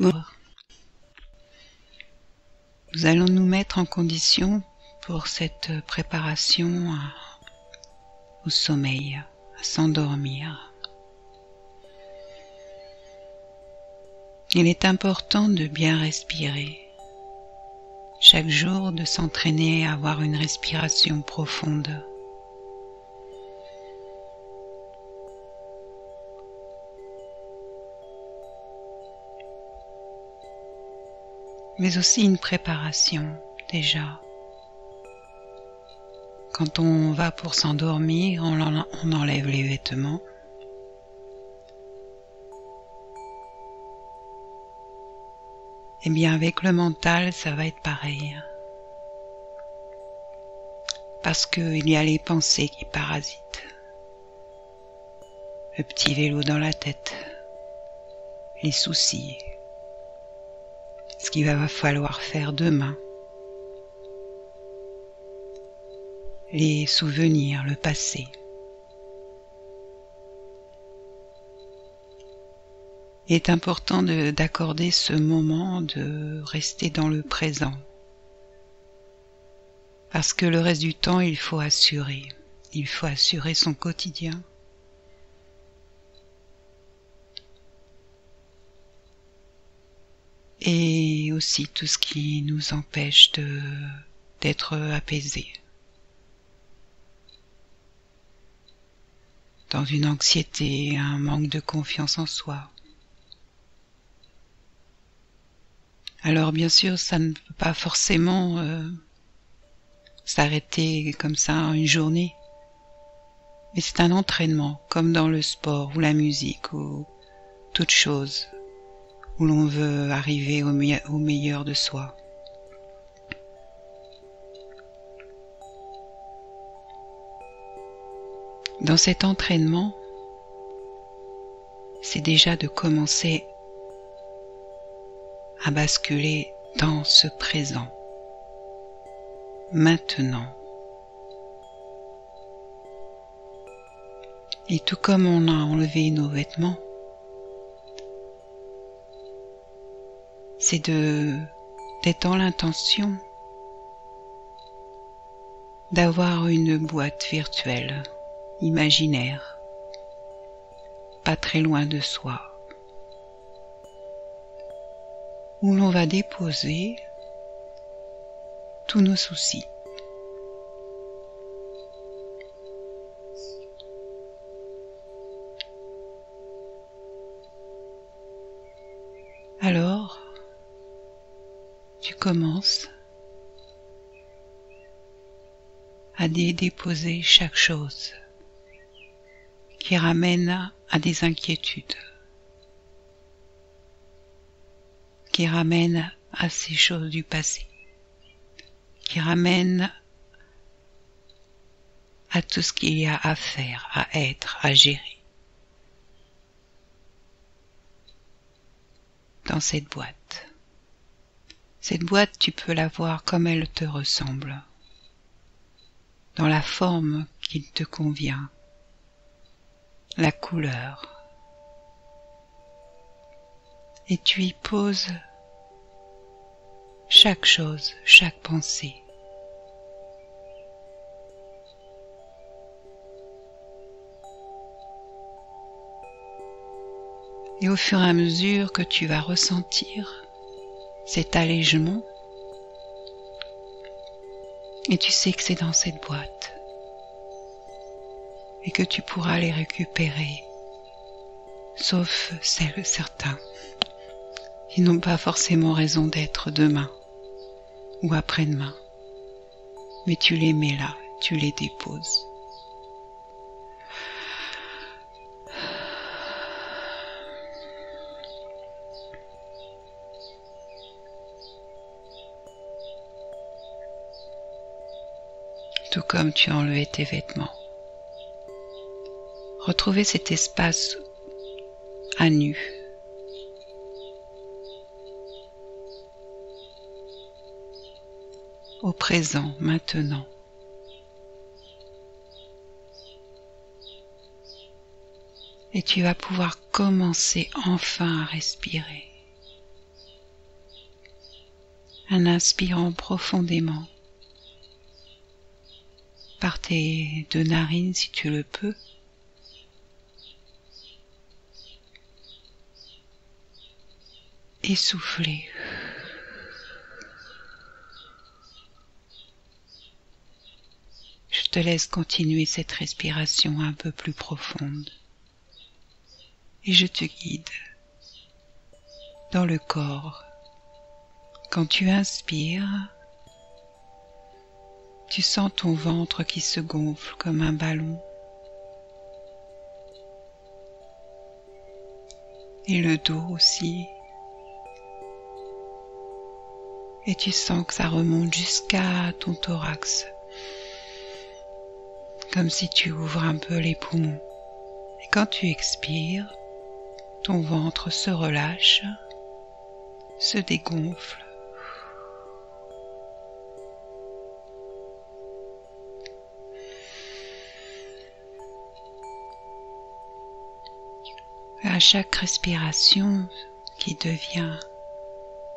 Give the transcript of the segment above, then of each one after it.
Bon. Nous allons nous mettre en condition pour cette préparation au sommeil, à s'endormir. Il est important de bien respirer. Chaque jour, de s'entraîner à avoir une respiration profonde. Mais aussi une préparation, déjà. Quand on va pour s'endormir, on enlève les vêtements. Eh bien, avec le mental, ça va être pareil. Parce qu'il y a les pensées qui parasitent. Le petit vélo dans la tête. Les soucis. Ce qu'il va falloir faire demain. Les souvenirs, le passé. Il est important d'accorder ce moment, de rester dans le présent. Parce que le reste du temps, il faut assurer. Il faut assurer son quotidien. Et aussi tout ce qui nous empêche d'être apaisés. Dans une anxiété, un manque de confiance en soi. Alors bien sûr, ça ne peut pas forcément s'arrêter comme ça une journée. Mais c'est un entraînement, comme dans le sport ou la musique ou toute chose où l'on veut arriver au meilleur de soi. Dans cet entraînement, c'est déjà de commencer à basculer dans ce présent, maintenant. Et tout comme on a enlevé nos vêtements, c'est d'être dans l'intention d'avoir une boîte virtuelle, imaginaire, pas très loin de soi, où l'on va déposer tous nos soucis. Alors, tu commences à déposer chaque chose qui ramène à des inquiétudes, qui ramène à ces choses du passé, qui ramène à tout ce qu'il y a à faire, à être, à gérer. Dans cette boîte. Cette boîte, tu peux la voir comme elle te ressemble, dans la forme qui te convient, la couleur. Et tu y poses chaque chose, chaque pensée. Et au fur et à mesure que tu vas ressentir cet allègement, et tu sais que c'est dans cette boîte, et que tu pourras les récupérer, sauf certains qui n'ont pas forcément raison d'être demain ou après-demain, mais tu les mets là, tu les déposes. Tout comme tu as enlevé tes vêtements. Retrouver cet espace à nu. Au présent, maintenant. Et tu vas pouvoir commencer enfin à respirer. en inspirant profondément par tes 2 narines si tu le peux. Et souffler. Je te laisse continuer cette respiration un peu plus profonde. Et je te guide dans le corps. Quand tu inspires, tu sens ton ventre qui se gonfle comme un ballon. Et le dos aussi. Et tu sens que ça remonte jusqu'à ton thorax. Comme si tu ouvres un peu les poumons. Et quand tu expires, ton ventre se relâche, se dégonfle. À chaque respiration qui devient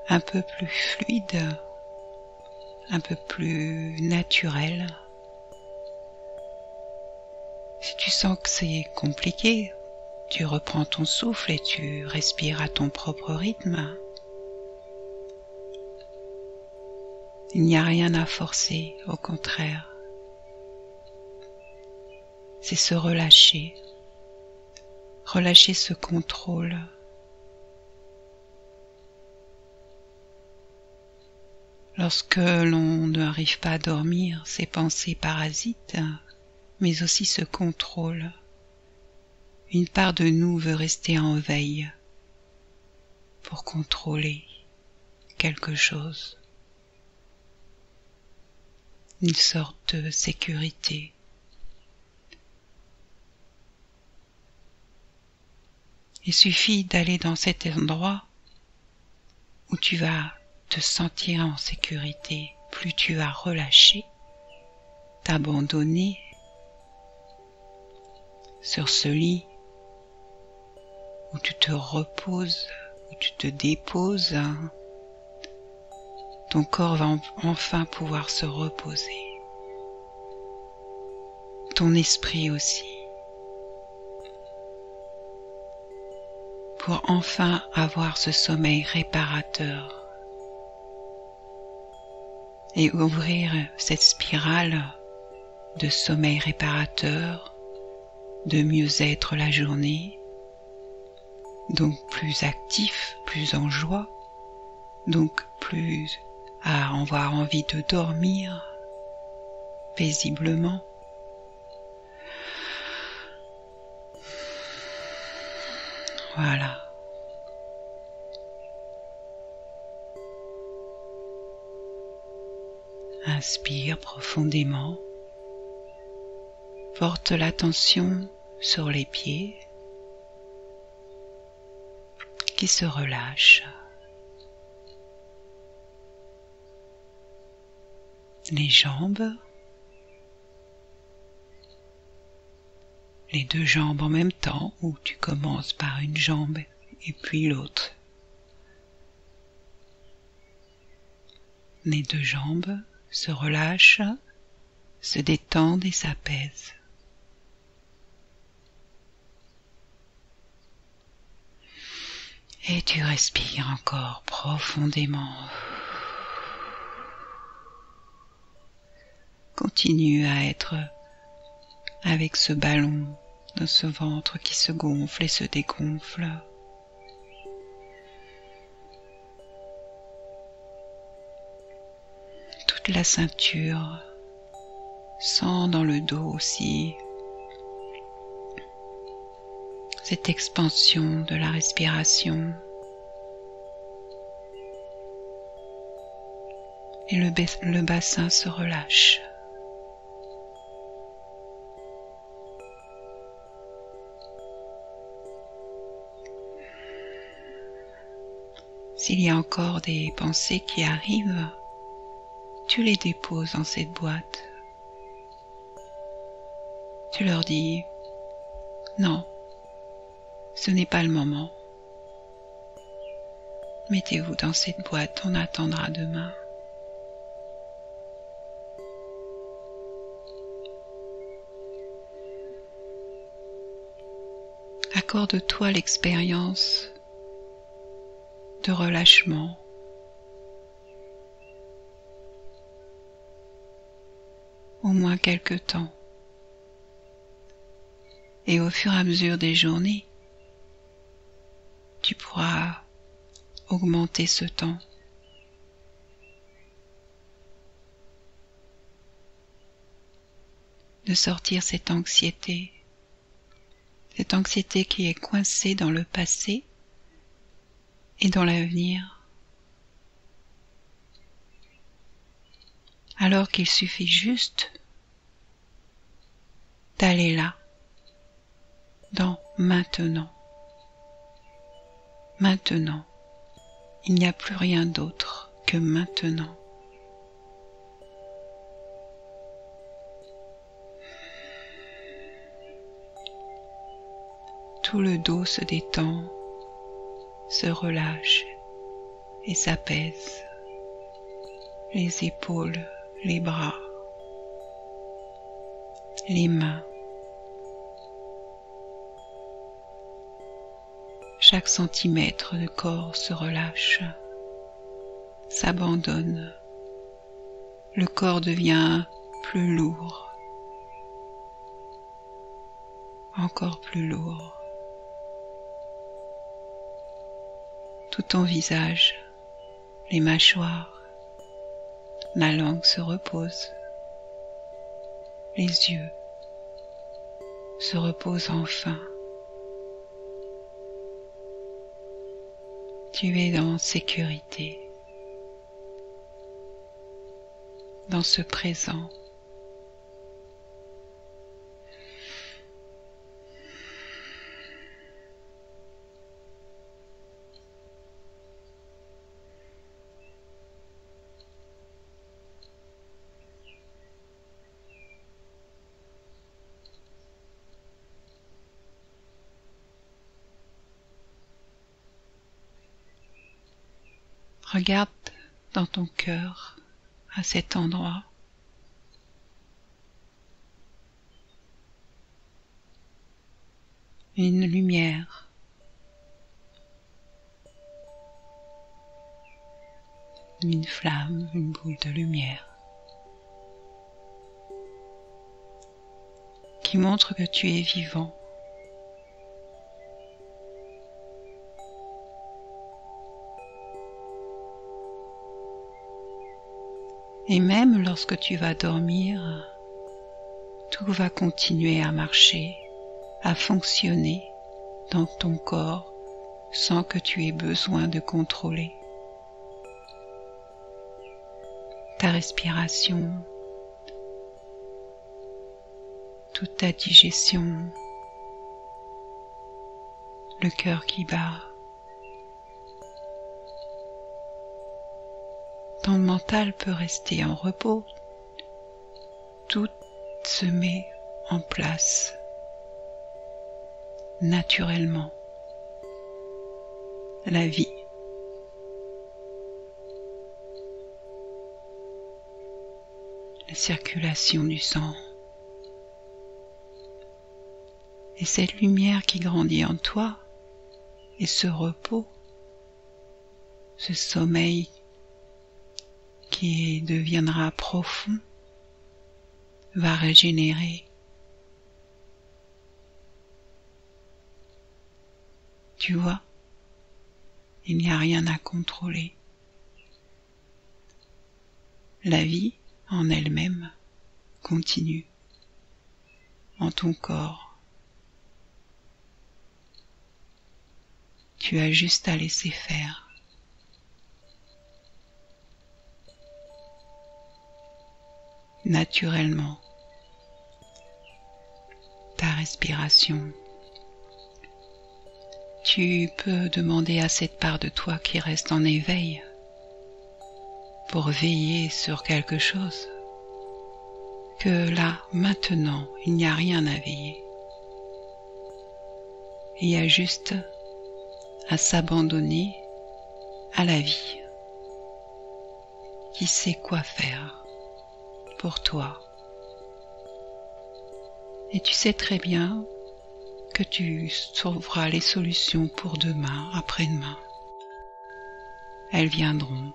un peu plus fluide, un peu plus naturelle, si tu sens que c'est compliqué, tu reprends ton souffle et tu respires à ton propre rythme. Il n'y a rien à forcer, au contraire. C'est se relâcher, relâcher ce contrôle. Lorsque l'on n'arrive pas à dormir, ces pensées parasites, mais aussi ce contrôle. Une part de nous veut rester en veille pour contrôler quelque chose. Une sorte de sécurité. Il suffit d'aller dans cet endroit où tu vas te sentir en sécurité. Plus tu vas relâcher, t'abandonner sur ce lit où tu te reposes, où tu te déposes, ton corps va enfin pouvoir se reposer. Ton esprit aussi. Pour enfin avoir ce sommeil réparateur et ouvrir cette spirale de sommeil réparateur, de mieux-être la journée, donc plus actif, plus en joie, donc plus à avoir envie de dormir paisiblement. Voilà. Inspire profondément. Porte l'attention sur les pieds qui se relâchent. Les jambes. Les 2 jambes en même temps, ou tu commences par une jambe et puis l'autre. Les 2 jambes se relâchent, se détendent et s'apaisent. Et tu respires encore profondément. Continue à être avec ce ballon dans ce ventre qui se gonfle et se dégonfle. Toute la ceinture, sens dans le dos aussi cette expansion de la respiration et le bassin se relâche. S'il y a encore des pensées qui arrivent, tu les déposes dans cette boîte. Tu leur dis « Non, ce n'est pas le moment. Mettez-vous dans cette boîte, on attendra demain. » accorde-toi l'expérience de relâchement, au moins quelque temps. Et au fur et à mesure des journées, tu pourras augmenter ce temps. De sortir cette anxiété qui est coincée dans le passé et dans l'avenir, alors qu'il suffit juste d'aller là, dans maintenant. Maintenant, il n'y a plus rien d'autre que maintenant. Tout le dos se détend, se relâche et s'apaise. Les épaules, les bras, les mains. Chaque centimètre de corps se relâche, s'abandonne. Le corps devient plus lourd, encore plus lourd. Tout ton visage, les mâchoires, la langue se repose, les yeux se reposent enfin. Tu es en sécurité, dans ce présent. Regarde dans ton cœur, à cet endroit. Une lumière. Une flamme, une boule de lumière. Qui montre que tu es vivant. Et même lorsque tu vas dormir, tout va continuer à marcher, à fonctionner dans ton corps sans que tu aies besoin de contrôler. Ta respiration, toute ta digestion, le cœur qui bat. Ton mental peut rester en repos. Tout se met en place naturellement. La vie. La circulation du sang. Et cette lumière qui grandit en toi, et ce repos, ce sommeil qui deviendra profond, va régénérer. Tu vois, il n'y a rien à contrôler. La vie en elle-même continue en ton corps. Tu as juste à laisser faire. Naturellement, ta respiration. Tu peux demander à cette part de toi qui reste en éveil pour veiller sur quelque chose que là, maintenant, il n'y a rien à veiller. Il y a juste à s'abandonner à la vie qui sait quoi faire pour toi. Et tu sais très bien que tu trouveras les solutions pour demain, après-demain. Elles viendront.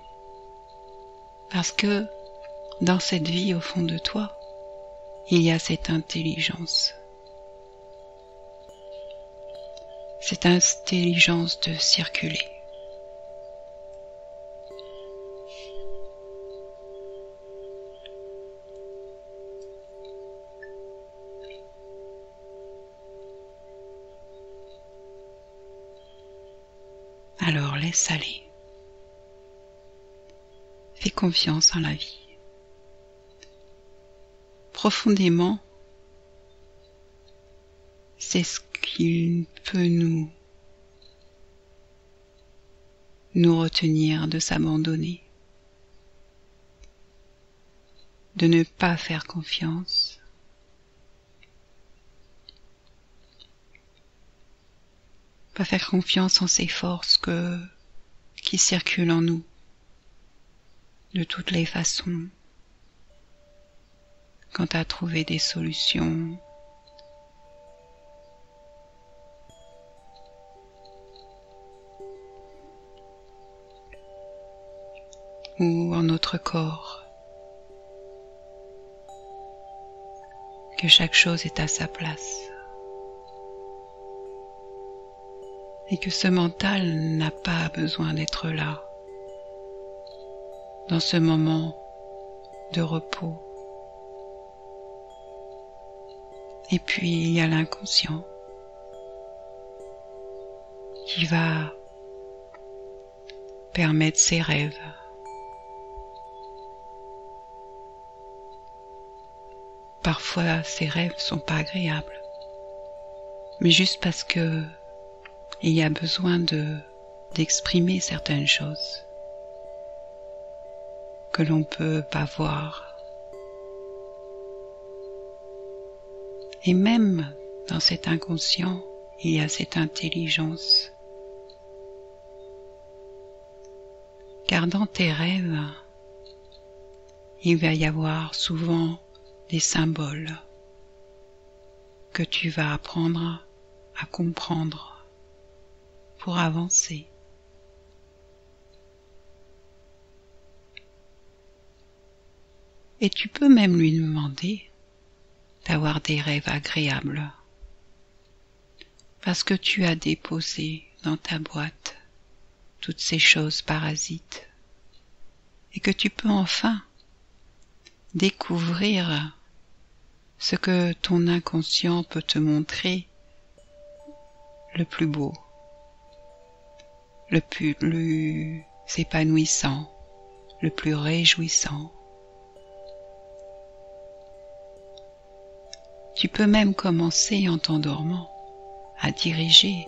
Parce que dans cette vie, au fond de toi, il y a cette intelligence. Cette intelligence de circuler. Alors laisse aller. Fais confiance en la vie. Profondément, c'est ce qui peut nous retenir de s'abandonner, de ne pas faire confiance, pas faire confiance en ces forces qui circulent en nous, de toutes les façons. Quand tu as trouvé des solutions, ou en notre corps, que chaque chose est à sa place, et que ce mental n'a pas besoin d'être là, dans ce moment de repos. Et puis il y a l'inconscient qui va permettre ses rêves. Parfois ces rêves ne sont pas agréables, mais juste parce que il y a besoin d'exprimer certaines choses que l'on ne peut pas voir. Et même dans cet inconscient, il y a cette intelligence. Car dans tes rêves, il va y avoir souvent des symboles que tu vas apprendre à comprendre pour avancer. Et tu peux même lui demander d'avoir des rêves agréables, parce que tu as déposé dans ta boîte toutes ces choses parasites, et que tu peux enfin découvrir ce que ton inconscient peut te montrer le plus beau, le plus épanouissant, le plus réjouissant. Tu peux même commencer en t'endormant à diriger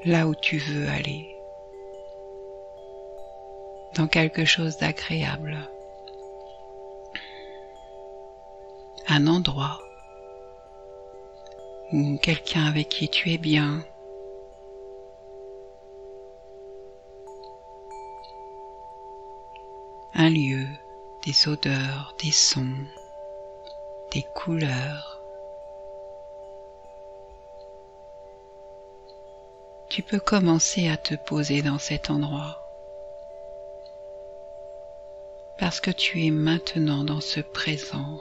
là où tu veux aller, dans quelque chose d'agréable, un endroit ou quelqu'un avec qui tu es bien. Un lieu, des odeurs, des sons, des couleurs. Tu peux commencer à te poser dans cet endroit parce que tu es maintenant dans ce présent.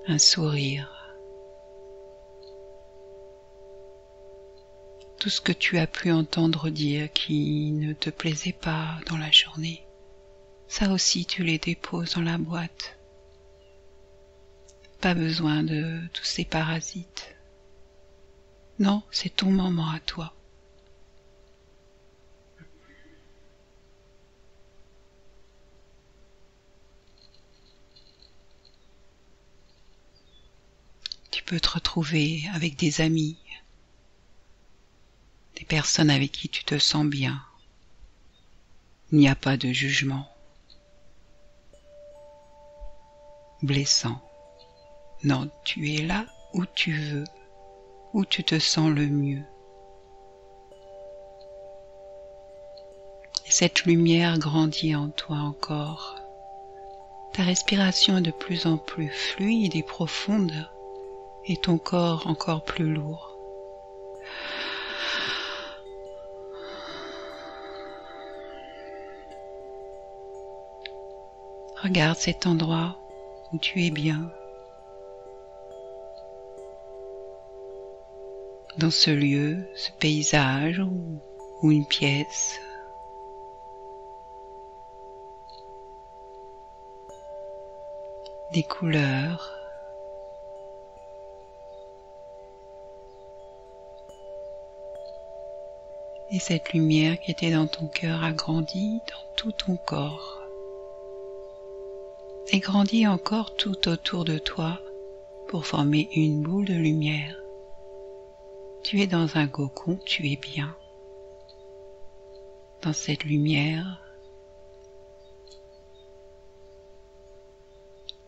Un sourire. Tout ce que tu as pu entendre dire qui ne te plaisait pas dans la journée, ça aussi tu les déposes dans la boîte. Pas besoin de tous ces parasites. Non, c'est ton moment à toi. Tu peux te retrouver avec des amis, des personnes avec qui tu te sens bien. Il n'y a pas de jugement blessant. Non, tu es là où tu veux, où tu te sens le mieux. cette lumière grandit en toi encore. Ta respiration est de plus en plus fluide et profonde et ton corps encore plus lourd. Regarde cet endroit où tu es bien. Dans ce lieu, ce paysage ou une pièce. Des couleurs. Et cette lumière qui était dans ton cœur a grandi dans tout ton corps. Et grandit encore tout autour de toi pour former une boule de lumière. Tu es dans un cocon, tu es bien. Dans cette lumière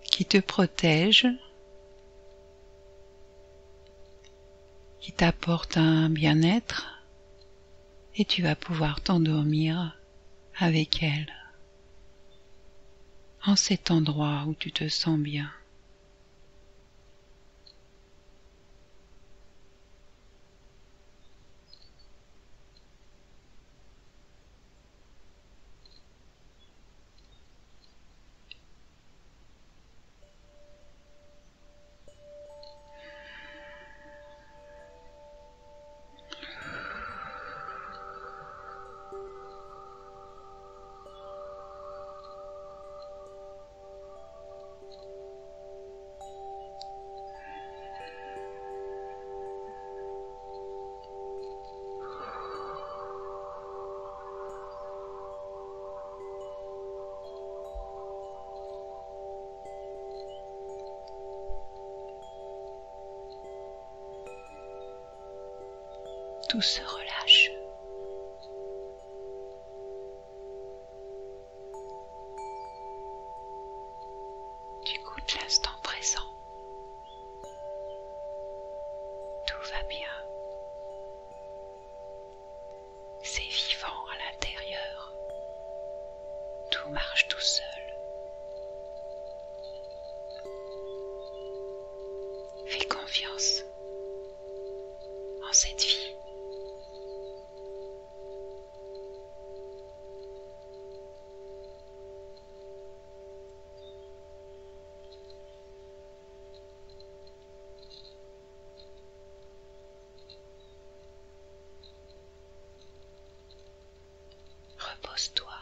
qui te protège, qui t'apporte un bien-être et tu vas pouvoir t'endormir avec elle, en cet endroit où tu te sens bien. Tout se relâche. Tu goûtes l'instant présent. Tout va bien. C'est vivant à l'intérieur. Tout marche tout seul. Fais confiance en cette vie. Repose-toi.